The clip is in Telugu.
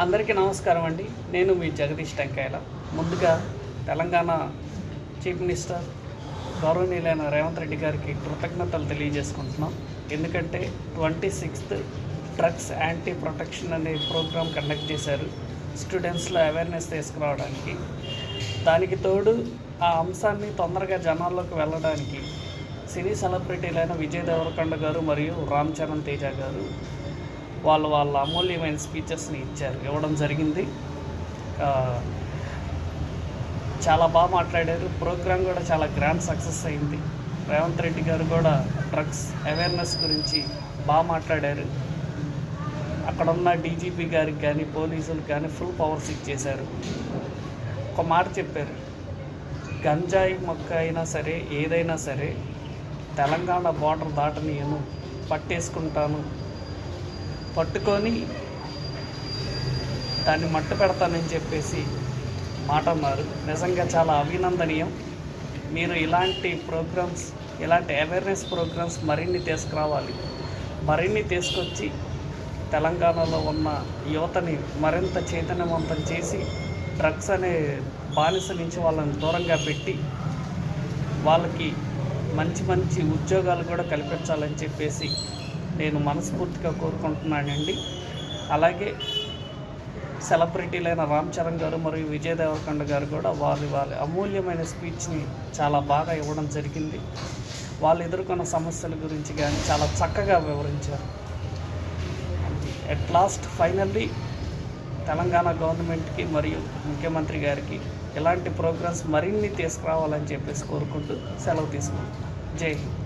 అందరికీ నమస్కారం అండి. నేను మీ జగదీష్ టెంకాయల. ముందుగా తెలంగాణ చీఫ్ మినిస్టర్ గౌరవనీయులైన రేవంత్ రెడ్డి గారికి కృతజ్ఞతలు తెలియజేసుకుంటున్నాం. ఎందుకంటే 26th డ్రగ్స్ యాంటీ ప్రొటెక్షన్ అనే ప్రోగ్రాం కండక్ట్ చేశారు స్టూడెంట్స్లో అవేర్నెస్ తీసుకురావడానికి. దానికి తోడు ఆ అంశాన్ని తొందరగా జనాల్లోకి వెళ్ళడానికి సినీ సెలబ్రిటీలైన విజయ్ దేవరకొండ గారు మరియు రామ్ చరణ్ తేజ గారు వాళ్ళ అమూల్యమైన స్పీచెస్ని ఇవ్వడం జరిగింది. చాలా బాగా మాట్లాడారు. ప్రోగ్రాం కూడా చాలా గ్రాండ్ సక్సెస్ అయింది. రేవంత్ రెడ్డి గారు కూడా డ్రగ్స్ అవేర్నెస్ గురించి బాగా మాట్లాడారు. అక్కడ ఉన్న డీజీపీ గారికి కానీ పోలీసులకు కానీ ఫుల్ పవర్స్ ఇచ్చేశారు. ఒక మాట చెప్పారు, గంజాయి మొక్క అయినా సరే ఏదైనా సరే తెలంగాణ బార్డర్ దాటనీయను, పట్టేసుకుంటాను, పట్టుకొని దాన్ని మట్టు పెడతానని చెప్పేసి మాట అన్నారు. నిజంగా చాలా అభినందనీయం. మీరు ఇలాంటి ప్రోగ్రామ్స్, ఇలాంటి అవేర్నెస్ ప్రోగ్రామ్స్ మరిన్ని తీసుకురావాలి. మరిన్ని తీసుకొచ్చి తెలంగాణలో ఉన్న యువతని మరింత చైతన్యవంతం చేసి డ్రగ్స్ అనే బానిస నుంచి వాళ్ళని దూరంగా పెట్టి వాళ్ళకి మంచి మంచి ఉద్యోగాలు కూడా కల్పించాలని చెప్పేసి నేను మనస్ఫూర్తిగా కోరుకుంటున్నానండి. అలాగే సెలబ్రిటీలైన రామ్ చరణ్ గారు మరియు విజయ్ దేవరకొండ గారు కూడా వాళ్ళ అమూల్యమైన స్పీచ్ని చాలా బాగా ఇవ్వడం జరిగింది. వాళ్ళు ఎదుర్కొన్న సమస్యల గురించి కానీ చాలా చక్కగా వివరించారు. ఎట్ లాస్ట్ ఫైనల్లీ తెలంగాణ గవర్నమెంట్కి మరియు ముఖ్యమంత్రి గారికి ఇలాంటి ప్రోగ్రామ్స్ మరిన్ని తీసుకురావాలని చెప్పేసి కోరుకుంటూ సెలవు తీసుకుంటున్నాను. జై హింద్.